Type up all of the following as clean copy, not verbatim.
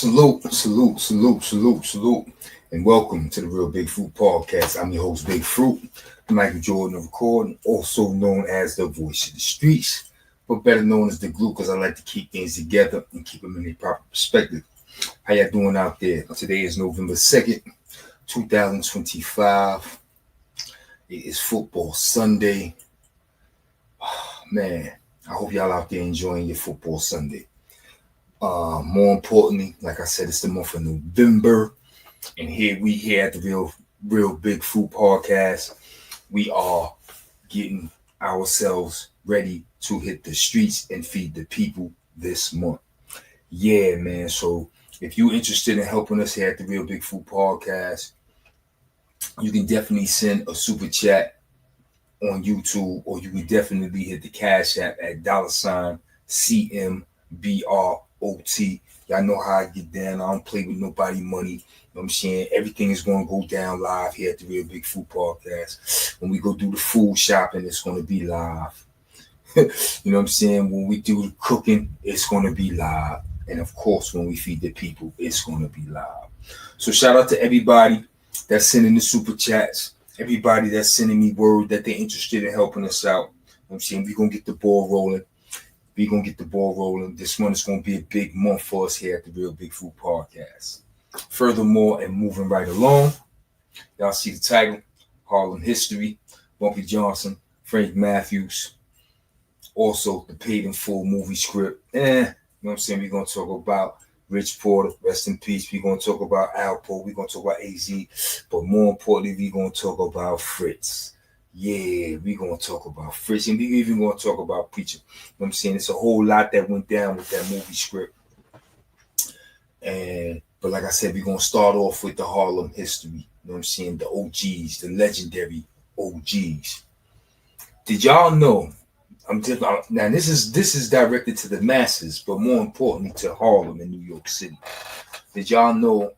Salute, and welcome to the Real Big Fruit Podcast. I'm your host, Big Fruit, Michael Jordan of recording, also known as the voice of the streets, but better known as the glue, because I like to keep things together and keep them in their proper perspective. How y'all doing out there? Today is November 2nd, 2025. It is football Sunday. Man, I hope y'all out there enjoying your football Sunday. More importantly, like I said, it's the month of November, and here at the Real Big Fruit Podcast, we are getting ourselves ready to hit the streets and feed the people this month. Yeah, man. So if you're interested in helping us here at the Real Big Fruit Podcast, you can definitely send a super chat on YouTube, or you can definitely hit the Cash App at $CMBROT. Y'all know how I get down. I don't play with nobody money. You know what I'm saying? Everything is going to go down live here at the Real Big Food Podcast. When we go do the food shopping, it's going to be live. You know what I'm saying? When we do the cooking, it's going to be live. And of course, when we feed the people, it's going to be live. So shout out to everybody that's sending the super chats. Everybody that's sending me word that they're interested in helping us out. You know what I'm saying? We're going to get the ball rolling. This month is going to be a big month for us here at the Real Big Food Podcast. Furthermore, and moving right along, y'all see the title, Harlem History, Bumpy Johnson, Frank Matthews. Also, the paid in full movie script. You know what I'm saying? We're going to talk about Rich Porter, rest in peace. We're going to talk about Alpo. We're going to talk about AZ. But more importantly, we're going to talk about Fritz. Yeah, we're going to talk about Fritz. And we're even going to talk about Preacher. You know what I'm saying? It's a whole lot that went down with that movie script. But like I said, we're going to start off with the Harlem history. You know what I'm saying? The OGs, the legendary OGs. Did y'all know? Now this is directed to the masses, but more importantly to Harlem in New York City. Did y'all know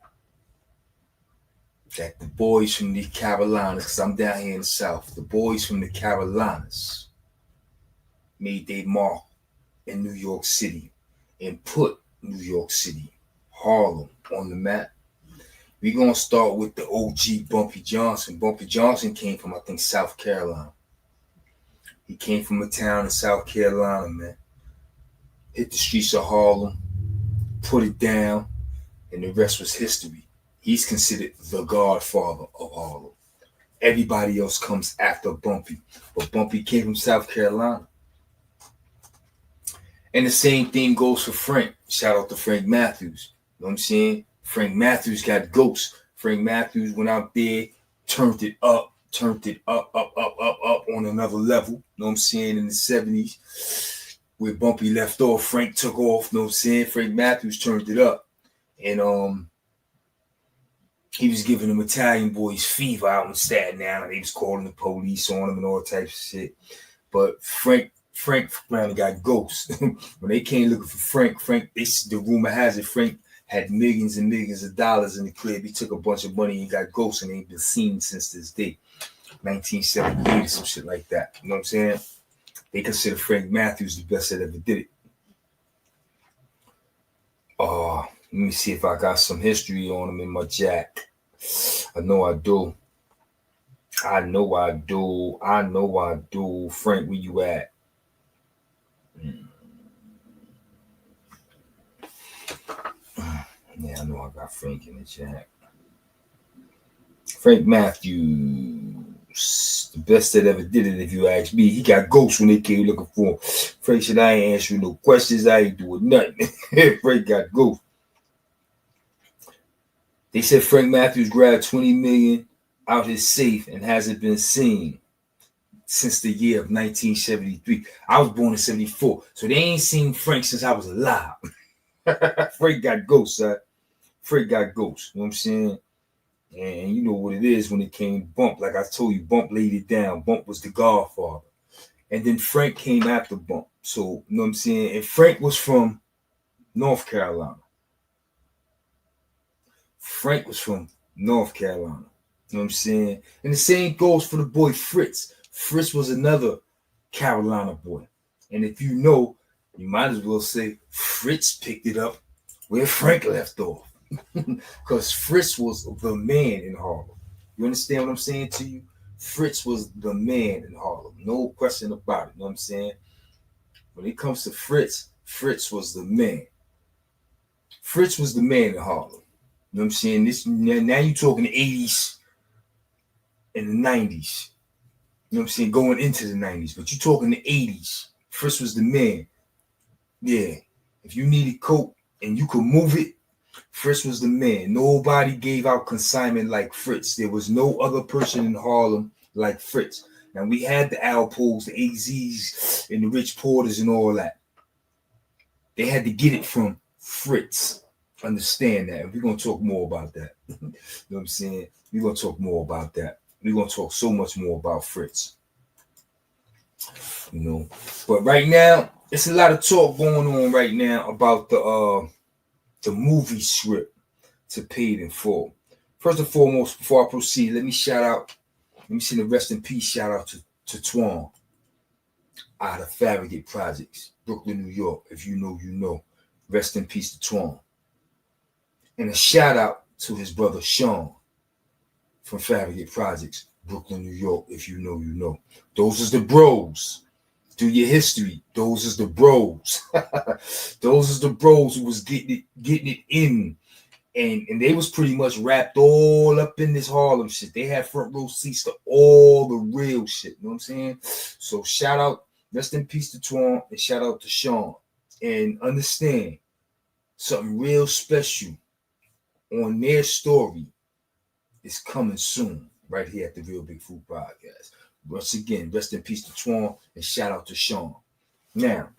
that the boys from the Carolinas, because I'm down here in the South, the boys from the Carolinas made their mark in New York City and put New York City, Harlem, on the map? We're going to start with the OG Bumpy Johnson. Bumpy Johnson came from, I think, South Carolina. He came from a town in South Carolina, man. Hit the streets of Harlem, put it down, and the rest was history. He's considered the godfather of Harlem. Everybody else comes after Bumpy. But Bumpy came from South Carolina. And the same thing goes for Frank. Shout out to Frank Matthews. You know what I'm saying? Frank Matthews got ghosts. Frank Matthews went out there, turned it up on another level. You know what I'm saying? In the 70s, where Bumpy left off, Frank took off. You know what I'm saying? Frank Matthews turned it up. And he was giving them Italian boys fever out in Staten Island. They was calling the police on him and all types of shit. But Frank finally got ghosts. When they came looking for Frank, the rumor has it, Frank had millions and millions of dollars in the crib. He took a bunch of money and got ghosts, and ain't been seen since this day. 1978 or some shit like that. You know what I'm saying? They consider Frank Matthews the best that ever did it. Let me see if I got some history on him in my jack. I know I do. Frank, where you at? Yeah, I know I got Frank in the jack. Frank Matthews, the best that ever did it, if you ask me. He got ghosts when they came looking for him. Frank said, I ain't answering no questions. I ain't doing nothing. Frank got ghosts. They said Frank Matthews grabbed $20 million out his safe and hasn't been seen since the year of 1973. I was born in 74, so they ain't seen Frank since I was alive. Frank got ghosts, son. Frank got ghosts. You know what I'm saying? And you know what it is when it came to Bump. Like I told you, Bump laid it down. Bump was the godfather. And then Frank came after Bump. So, you know what I'm saying? And Frank was from North Carolina. You know what I'm saying? And the same goes for the boy Fritz. Fritz was another Carolina boy. And if you know, you might as well say Fritz picked it up where Frank left off. Because Fritz was the man in Harlem. You understand what I'm saying to you? Fritz was the man in Harlem. No question about it. You know what I'm saying? When it comes to Fritz, Fritz was the man. Fritz was the man in Harlem. You know what I'm saying? This now you're talking the 80s and the 90s. You know what I'm saying? Going into the 90s. But you're talking the 80s. Fritz was the man. Yeah. If you needed coke and you could move it, Fritz was the man. Nobody gave out consignment like Fritz. There was no other person in Harlem like Fritz. Now we had the Alpos, the AZs, and the Rich Porters and all that. They had to get it from Fritz. Understand that. We're going to talk more about that. You know what I'm saying? We're going to talk more about that. We're going to talk so much more about Fritz. You know. But right now, it's a lot of talk going on right now about the movie script to Paid in Full. First and foremost, before I proceed, let me send a rest in peace shout out to Twan out of Farragut Projects, Brooklyn, New York. If you know, you know. Rest in peace to Twan. And a shout out to his brother Sean from Farragut Projects, Brooklyn, New York. If you know, you know. Those is the bros. Do your history. Those is the bros. Those is the bros who was getting it in. And they was pretty much wrapped all up in this Harlem shit. They had front row seats to all the real shit. You know what I'm saying? So shout out, rest in peace to Twan, and shout out to Sean. And understand something real special on their story is coming soon, right here at the Real Big Food Podcast. Once again, rest in peace to Twan, and shout out to Sean. Now,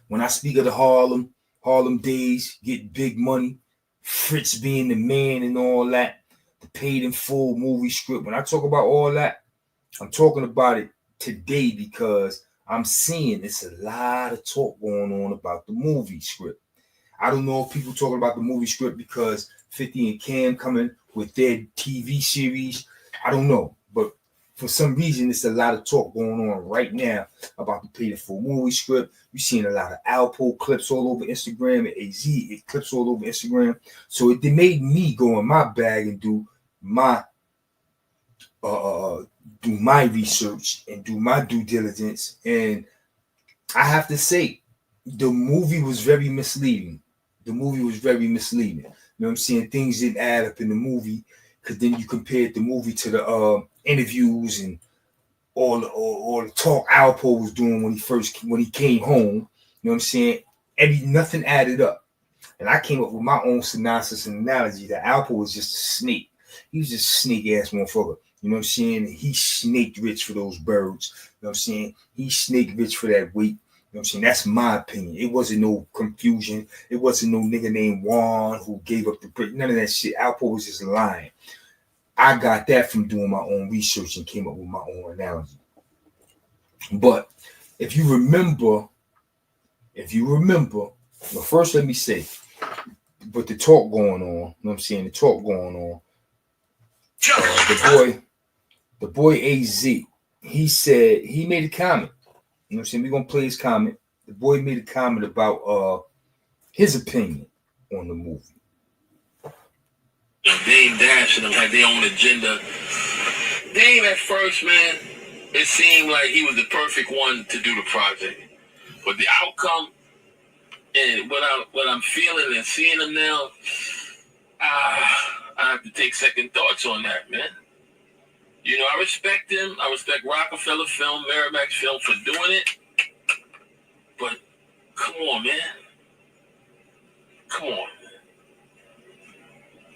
when I speak of the Harlem days, get big money, Fritz being the man and all that, the Paid in Full movie script. When I talk about all that, I'm talking about it today because I'm seeing it's a lot of talk going on about the movie script. I don't know if people talking about the movie script because 50 and Cam coming with their TV series. I don't know. But for some reason, it's a lot of talk going on right now about the Paid in Full movie script. You're seeing a lot of Alpo clips all over Instagram and AZ clips all over Instagram. So it made me go in my bag and do my research and do my due diligence. And I have to say, the movie was very misleading. The movie was very misleading. You know what I'm saying? Things didn't add up in the movie because then you compared the movie to the interviews and all the talk Alpo was doing when he came home. You know what I'm saying? Nothing added up. And I came up with my own synopsis and analogy that Alpo was just a snake. He was just a snake ass motherfucker. You know what I'm saying? He snaked rich for those birds. You know what I'm saying? He snaked rich for that weight. You know what I'm saying? That's my opinion. It wasn't no confusion. It wasn't no nigga named Juan who gave up the brick. None of that shit. Alpo was just lying. I got that from doing my own research and came up with my own analogy. But if you remember, well, first let me say, but the talk going on, you know what I'm saying? The talk going on. The boy AZ, he said, he made a comment. You know what I'm saying? We're going to play his comment. The boy made a comment about his opinion on the movie. Dame Dash and them had their own agenda. Dame at first, man, it seemed like he was the perfect one to do the project. But the outcome and what I'm feeling and seeing him now, I have to take second thoughts on that, man. You know, I respect him. I respect Rockefeller Film, Miramax Film for doing it. But come on, man. Come on.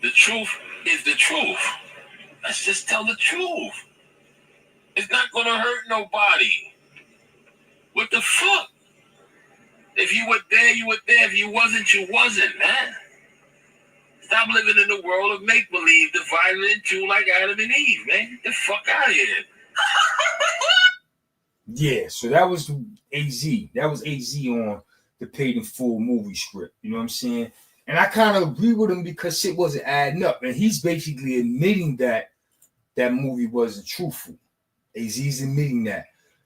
The truth is the truth. Let's just tell the truth. It's not going to hurt nobody. What the fuck? If you were there, you were there. If you wasn't, you wasn't, man. Stop living in the world of make-believe, divided in two like Adam and Eve, man. Get the fuck out of here. Yeah, so that was AZ. That was AZ on the Paid in Full movie script. You know what I'm saying? And I kind of agree with him because shit wasn't adding up. And he's basically admitting that that movie wasn't truthful. AZ's admitting that.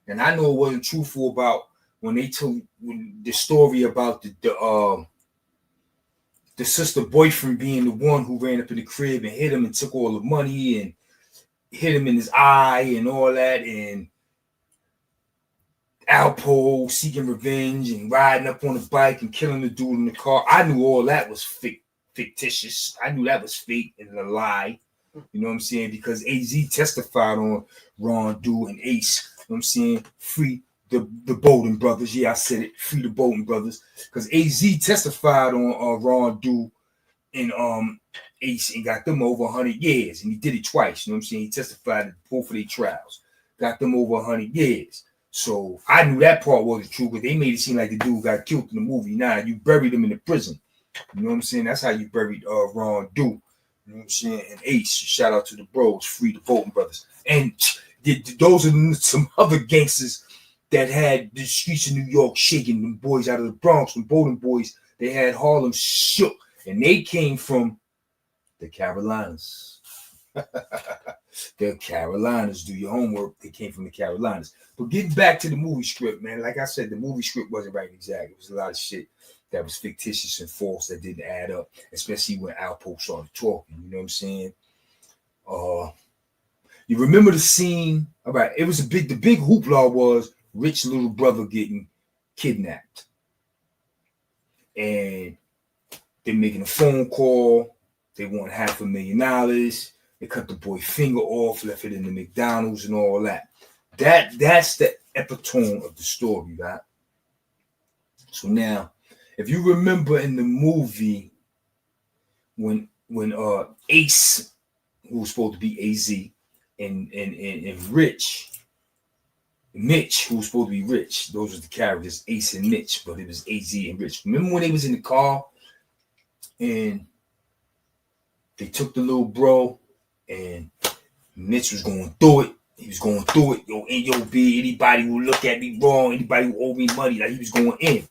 And I know it wasn't truthful about when they told the story about the the sister boyfriend being the one who ran up in the crib and hit him and took all the money and hit him in his eye and all that, and Alpo seeking revenge and riding up on the bike and killing the dude in the car. I knew all that was fictitious. I knew that was fake and a lie. You know what I'm saying? Because AZ testified on Ron Do and Ace. You know what I'm saying? Free the Bolden brothers. Yeah, I said it. Free the Bolden brothers. Because AZ testified on Ron Do and Ace and got them over 100 years. And he did it twice. You know what I'm saying? He testified at both of their trials. Got them over 100 years. So I knew that part wasn't true, but they made it seem like the dude got killed in the movie. Nah, you buried him in the prison. You know what I'm saying? That's how you buried Ron Do. You know what I'm saying? And Ace, shout out to the bros, free the Bolton brothers. And those are some other gangsters that had the streets of New York shaking. Them boys out of the Bronx, them Bolton boys, they had Harlem shook. And they came from the Carolinas. The Carolinas, do your homework. They came from the Carolinas. But getting back to the movie script, man, like I said, the movie script wasn't right exactly. It was a lot of shit that was fictitious and false that didn't add up, especially when Alpo started talking. You know what I'm saying? You remember the scene? All right, it was the big hoopla was Rich little brother getting kidnapped. And they're making a phone call. They want $500,000. They cut the boy finger off, left it in the McDonald's and all that. That's the epitome of the story, right? So now, if you remember in the movie when Ace, who was supposed to be AZ, and Mitch, who was supposed to be Rich, those were the characters, Ace and Mitch, but it was AZ and Rich. Remember when they was in the car and they took the little bro and Mitch was going through it. He was going through it. Yo, N.O.B., anybody who look at me wrong, anybody who owe me money, like he was going in.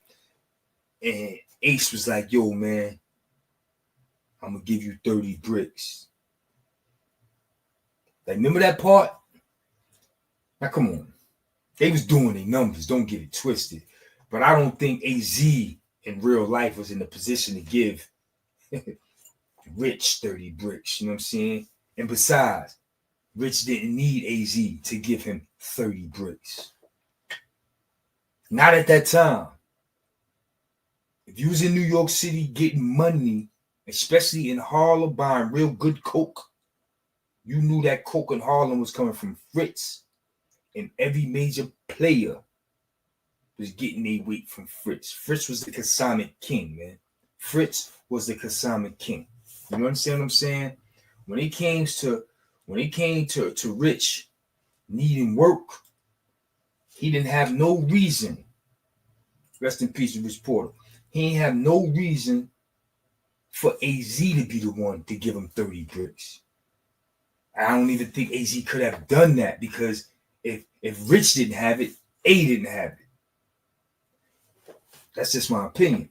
And Ace was like, yo, man, I'm going to give you 30 bricks. Like, remember that part? Now, come on. They was doing their numbers. Don't get it twisted. But I don't think AZ in real life was in a position to give Rich 30 bricks. You know what I'm saying? And besides, Rich didn't need AZ to give him 30 bricks. Not at that time. If you was in New York City getting money, especially in Harlem buying real good coke, you knew that coke in Harlem was coming from Fritz. And every major player was getting their weight from Fritz. Fritz was the consignment king, man. Fritz was the consignment king. You understand what I'm saying? When it came to Rich needing work, he didn't have no reason. Rest in peace to Rich Porter. He didn't have no reason for AZ to be the one to give him 30 bricks. I don't even think AZ could have done that because if Rich didn't have it, A didn't have it. That's just my opinion.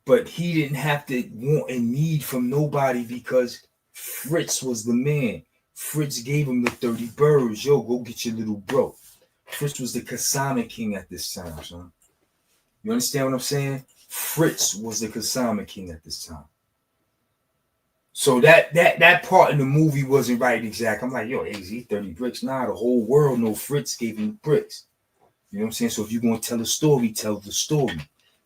But he didn't have to want and need from nobody because Fritz was the man. Fritz gave him the 30 birds. Yo, go get your little bro. Fritz was the consignment king at this time, son. You understand what I'm saying? Fritz was the consignment king at this time. So that part in the movie wasn't right exact. I'm like, yo, AZ 30 bricks. Nah, the whole world know Fritz gave him bricks. You know what I'm saying? So if you're going to tell a story, tell the story.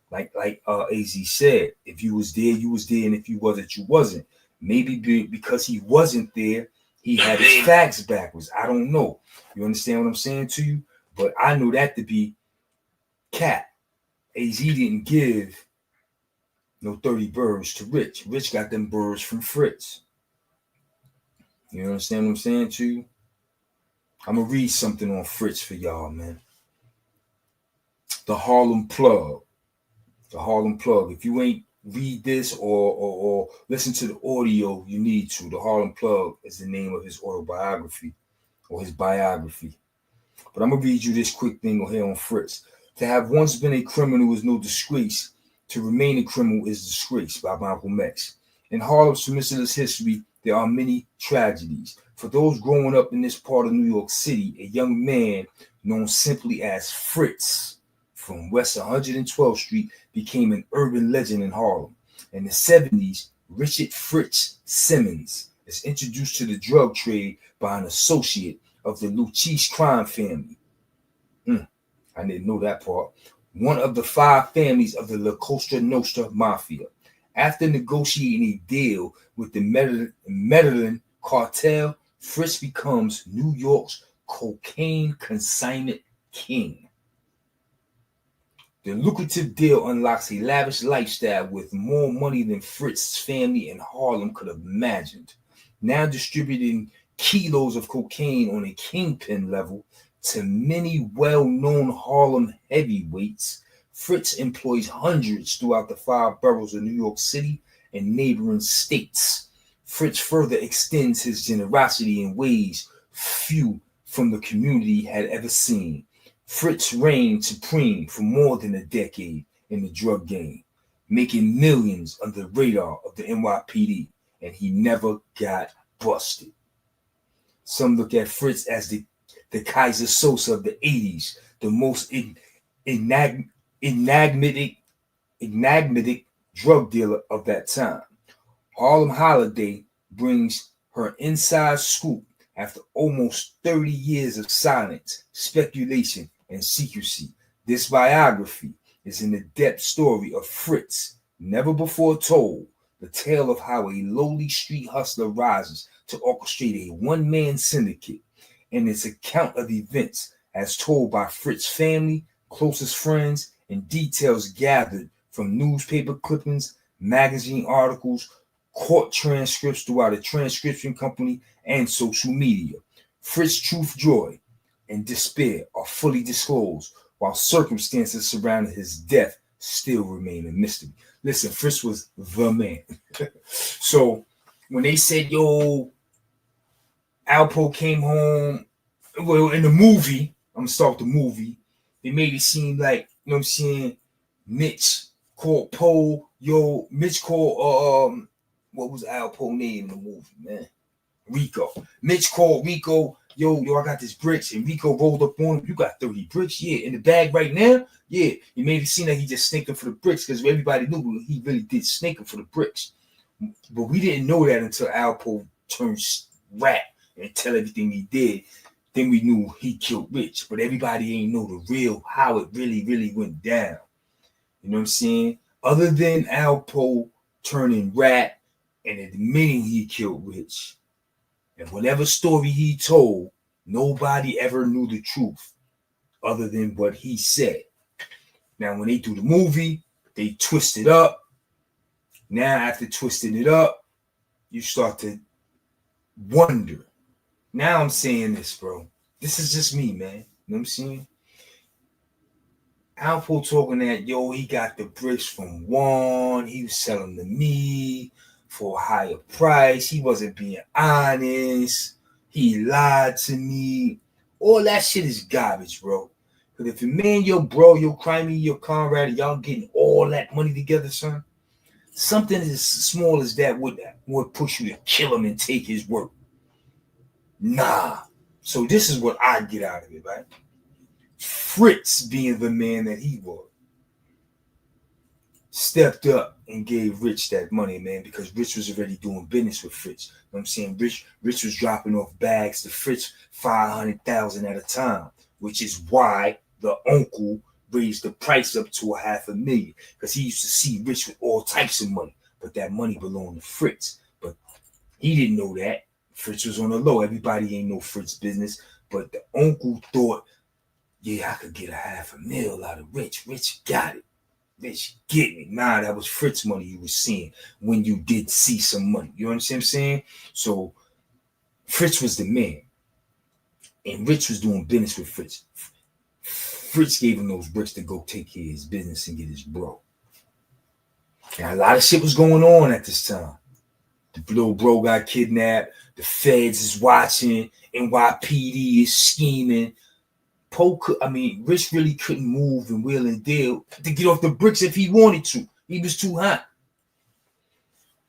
Like AZ said, if you was there, you was there. And if you wasn't, you wasn't. Maybe because he wasn't there, he had his facts backwards. I don't know. You understand what I'm saying to you? But I know that to be cap. AZ didn't give no 30 birds to Rich. Rich got them birds from Fritz. You understand what I'm saying to you? I'm going to read something on Fritz for y'all, man. The Harlem Plug. The Harlem Plug. If you ain't read this or listen to the audio, you need to. The Harlem Plug is the name of his autobiography or his biography. But I'm going to read you this quick thing here on Fritz. To have once been a criminal is no disgrace. To remain a criminal is disgrace, by Malcolm X. In Harlem's tumultuous history, there are many tragedies. For those growing up in this part of New York City, a young man known simply as Fritz from West 112th Street became an urban legend in Harlem. In the 70s, Richard Fritz Simmons is introduced to the drug trade by an associate of the Lucis crime family. I didn't know that part. One of the 5 families of the La Costa Nostra Mafia. After negotiating a deal with the Medellin cartel, Fritz becomes New York's cocaine consignment king. The lucrative deal unlocks a lavish lifestyle with more money than Fritz's family in Harlem could have imagined. Now distributing kilos of cocaine on a kingpin level to many well-known Harlem heavyweights, Fritz employs hundreds throughout the 5 boroughs of New York City and neighboring states. Fritz further extends his generosity in ways few from the community had ever seen. Fritz reigned supreme for more than a decade in the drug game, making millions under the radar of the NYPD, and he never got busted. Some look at Fritz as the Kaiser Sosa of the 80s, the most enigmatic drug dealer of that time. Harlem Holiday brings her inside scoop after almost 30 years of silence, speculation, and secrecy. This biography is an in-depth story of Fritz, never before told, the tale of how a lowly street hustler rises to orchestrate a one-man syndicate, and its account of events as told by Fritz's family, closest friends, and details gathered from newspaper clippings, magazine articles, court transcripts throughout a transcription company, and social media. Fritz's truth, joy, and despair are fully disclosed, while circumstances surrounding his death still remain a mystery. Listen, Fritz was the man. So when they said, yo, Alpo came home, well, in the movie, I'm gonna start with the movie, they made it seem like, you know what I'm saying, Mitch called Mitch called, what was Alpo name in the movie, man? Rico. Mitch called Rico, yo, I got this bricks, and Rico rolled up on him. You got 30 bricks? Yeah. In the bag right now? Yeah. He made it seem like he just snaked him for the bricks because everybody knew he really did snake him for the bricks. But we didn't know that until Alpo turned rat and tell everything he did. Then we knew he killed Rich. But everybody ain't know the real, how it really went down. You know what I'm saying? Other than Alpo turning rat and admitting he killed Rich, and whatever story he told, nobody ever knew the truth other than what he said. Now, when they do the movie, they twist it up. Now, after twisting it up, you start to wonder. Now I'm saying this, bro. This is just me, man. You know what I'm saying? Alpo talking that, yo, he got the bricks from Juan. He was selling to me for a higher price. He wasn't being honest. He lied to me. All that shit is garbage, bro. Because if your man, your bro, your crimey, your comrade, y'all getting all that money together, son, something as small as that would push you to kill him and take his work. Nah. So this is what I get out of it, right? Fritz, being the man that he was, stepped up and gave Rich that money, man, because Rich was already doing business with Fritz. You know what I'm saying? Rich was dropping off bags to Fritz 500,000 at a time, which is why the uncle raised the price up to $500,000, because he used to see Rich with all types of money, but that money belonged to Fritz. But he didn't know that. Fritz was on the low. Everybody ain't know Fritz business, but the uncle thought, yeah, I could get $500,000 out of Rich. Rich got it. Rich get me. Nah, that was Fritz money you was seeing when you did see some money. You understand what I'm saying? So Fritz was the man. And Rich was doing business with Fritz. Fritz gave him those bricks to go take care of his business and get his bro. And a lot of shit was going on at this time. The little bro got kidnapped. The feds is watching. NYPD is scheming. Rich really couldn't move and wheel and deal to get off the bricks if he wanted to. He was too hot.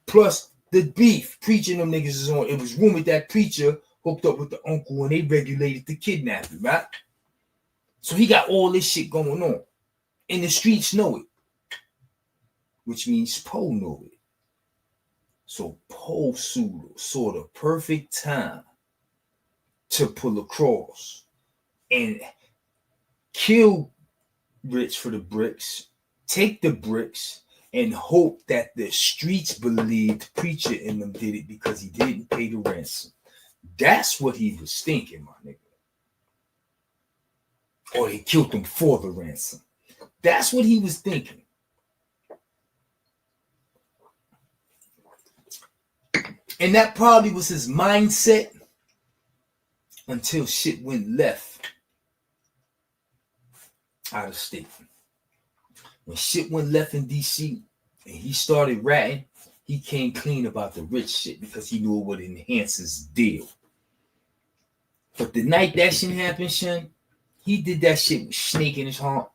Plus, the beef, preaching them niggas is on. It was rumored that preacher hooked up with the uncle and they regulated the kidnapping, right? So he got all this shit going on. And the streets know it. which means Poe knew it. So Poe saw the perfect time to pull across and kill Rich for the bricks, take the bricks, and hope that the streets believed Preacher in them did it because he didn't pay the ransom. That's what he was thinking, my nigga. Or they killed him for the ransom. That's what he was thinking. And that probably was his mindset until shit went left out of state. When shit went left in DC and he started ratting, he came clean about the rich shit because he knew it would enhance his deal. But the night that shit happened, son, he did that shit with snake in his heart.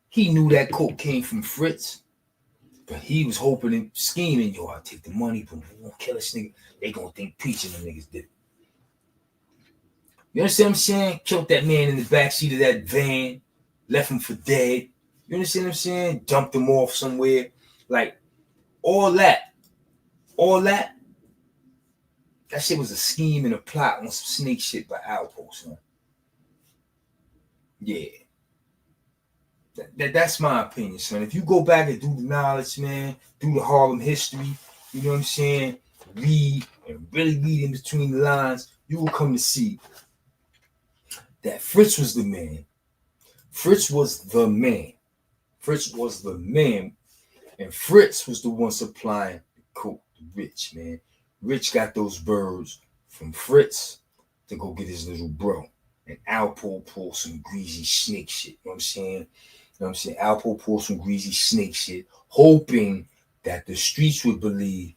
He knew that coke came from Fritz, but he was hoping and scheming, yo, I'll take the money, but we won't kill this nigga. They gonna think Preacher them niggas did it. You understand what I'm saying? Killed that man in the backseat of that van, left him for dead. You understand what I'm saying? Dumped him off somewhere. Like, all that. That shit was a scheme and a plot on some snake shit by Alpo, son. Yeah. That's my opinion, son. If you go back and do the knowledge, man, do the Harlem history, you know what I'm saying? Read and really read in between the lines, you will come to see that Fritz was the man. Fritz was the man. And Fritz was the one supplying the coke to Rich, man. Rich got those birds from Fritz to go get his little bro. And Alpo pulled some greasy snake shit. You know what I'm saying? Alpo pulled some greasy snake shit, hoping that the streets would believe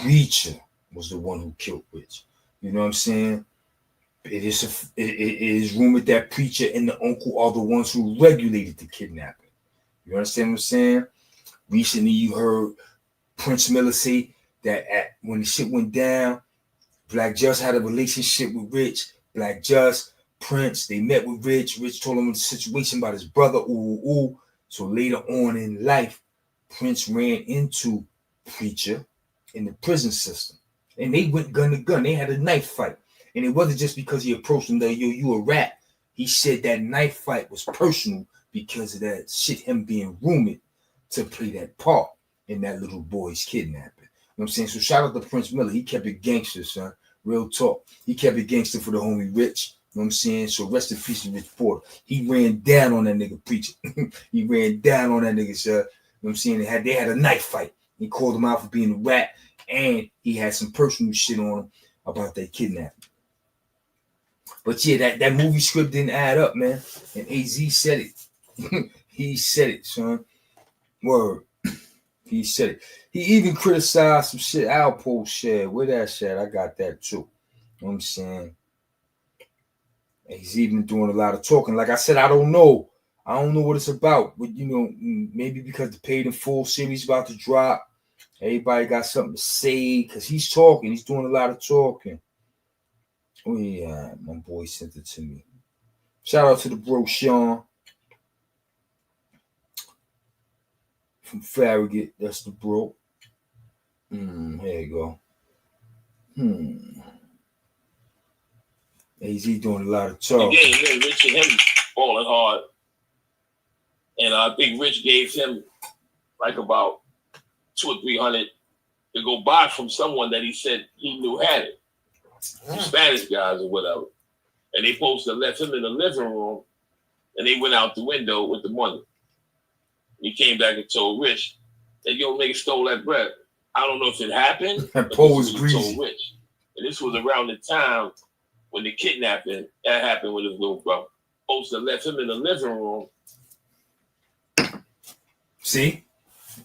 Preacher was the one who killed Rich. You know what I'm saying? It is rumored that Preacher and the uncle are the ones who regulated the kidnapping. You understand what I'm saying? Recently, you heard Prince Miller say that when the shit went down, Black Just had a relationship with Rich. Black Just, Prince, they met with Rich. Rich told him the situation about his brother. So later on in life, Prince ran into Preacher in the prison system. And they went gun to gun. They had a knife fight. And it wasn't just because he approached him, yo, you a rat. He said that knife fight was personal because of that shit, him being rumored to play that part in that little boy's kidnapping. You know what I'm saying? So shout out to Prince Miller. He kept it gangster, son. Real talk. He kept it gangster for the homie Rich. You know what I'm saying? So rest in peace to Rich Porter. He ran down on that nigga Preacher. He ran down on that nigga, sir. You know what I'm saying? They had a knife fight. He called him out for being a rat. And he had some personal shit on him about that kidnapping. But yeah, that movie script didn't add up, man. And AZ said it. He said it, son. Word. He said it. He even criticized some shit Alpo said. Where that shit? I got that too. You know what I'm saying? And he's even doing a lot of talking. Like I said, I don't know. I don't know what it's about. But, you know, maybe because the Paid in Full series about to drop, everybody got something to say because he's talking. He's doing a lot of talking. Oh, yeah. My boy sent it to me. Shout out to the bro, Sean. From Farragut. That's the bro. Here you go. AZ doing a lot of talk. Yeah, Rich and him balling hard. And I think Rich gave him like about 200 or 300 to go buy from someone that he said he knew had it. Some Spanish guys or whatever. And they supposed to left him in the living room and they went out the window with the money. He came back and told Rich that yo nigga stole that bread. I don't know if it happened. Poe was greasy. Told Rich. And this was around the time when the kidnapping that happened with his little brother. Supposed to left him in the living room. See?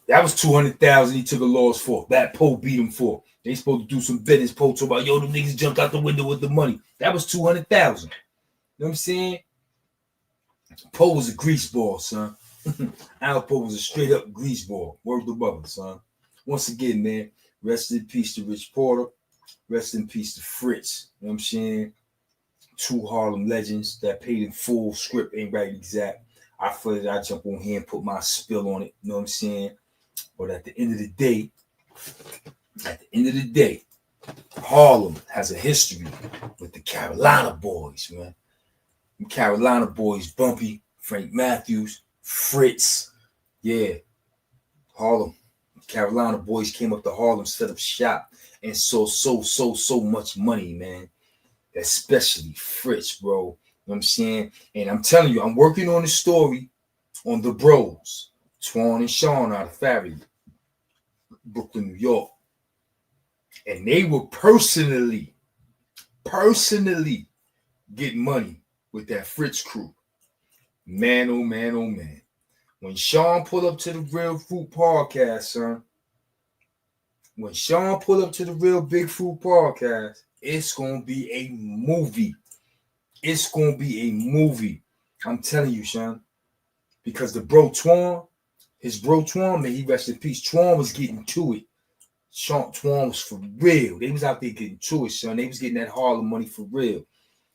That was 200,000 he took a loss for. That Poe beat him for. They supposed to do some business. Poe told about, yo, them niggas jumped out the window with the money. That was 200,000. You know what I'm saying? Poe was a greaseball, son. Alpo was a straight up greaseball. Word to mother, son. Once again, man, rest in peace to Rich Porter. Rest in peace to Fritz. You know what I'm saying? Two Harlem legends that Paid in Full. Script ain't right exact. I feel that I jump on here and put my spill on it. You know what I'm saying? But at the end of the day, Harlem has a history with the Carolina boys, man. The Carolina boys, Bumpy, Frank Matthews, Fritz. Yeah, Harlem. Carolina boys came up to Harlem, set up shop, and saw so much money, man. Especially Fritz, bro. You know what I'm saying? And I'm telling you, I'm working on a story on the bros, Twan and Sean out of Farry, Brooklyn, New York. And they were personally getting money with that Fritz crew. Man, oh man, oh man. When Sean pulled up to the Real Fruit Podcast, son, when Sean pulled up to the Real Big Fruit Podcast, it's going to be a movie. It's going to be a movie. I'm telling you, Sean. Because the bro Twan, his bro Twan, may he rest in peace, Twan was getting to it. Twan was for real. They was out there getting to it, son. They was getting that Harlem money for real. You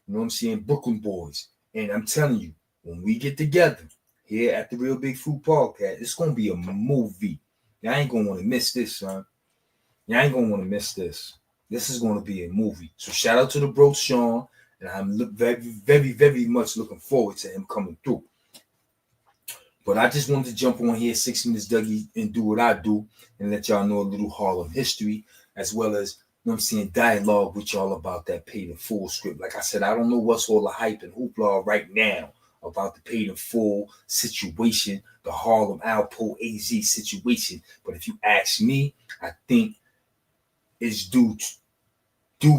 know what I'm saying? Brooklyn boys. And I'm telling you, when we get together here at the Real Big Fruit Podcast, it's going to be a movie. Y'all ain't going to want to miss this, son. Y'all ain't going to want to miss this. This is going to be a movie. So shout out to the bro Sean. And I'm very much looking forward to him coming through. But I just wanted to jump on here, 6 minutes Dougie, and do what I do and let y'all know a little Harlem history, as well as, you know what I'm saying, dialogue with y'all about that paid in full script. Like I said, I don't know what's all the hype and hoopla right now about the paid in full situation, the Harlem Alpo AZ situation. But if you ask me, I think it's due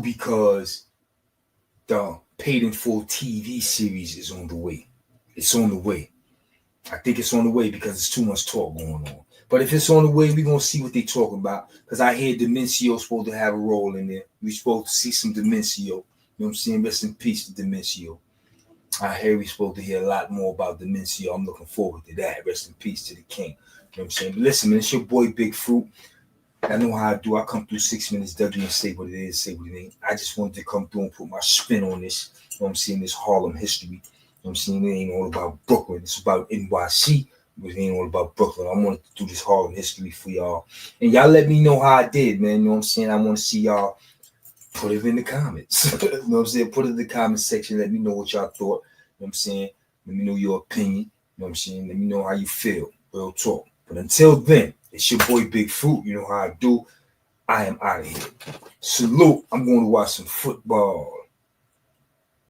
because the paid in full TV series is on the way. It's on the way. I think it's on the way because there's too much talk going on. But if it's on the way, we're going to see what they're talking about. Because I hear Demencio supposed to have a role in there. We're supposed to see some Demencio. You know what I'm saying? Rest in peace to Demencio. I hear we're supposed to hear a lot more about Demencio. I'm looking forward to that. Rest in peace to the king. You know what I'm saying? But listen, man, it's your boy Big Fruit. I know how I do. I come through 6 minutes, Dougie, and say what it is, say what it ain't. I just wanted to come through and put my spin on this. You know what I'm saying? This Harlem history. You know what I'm saying? It ain't all about Brooklyn. It's about NYC, but it ain't all about Brooklyn. I wanted to do this Harlem history for y'all. And y'all let me know how I did, man. You know what I'm saying? I want to see y'all put it in the comments. You know what I'm saying? Put it in the comment section. Let me know what y'all thought. You know what I'm saying? Let me know your opinion. You know what I'm saying? Let me know how you feel. Real talk. But until then, it's your boy Big Fruit. You know how I do. I am out of here. Salute. I'm going to watch some football.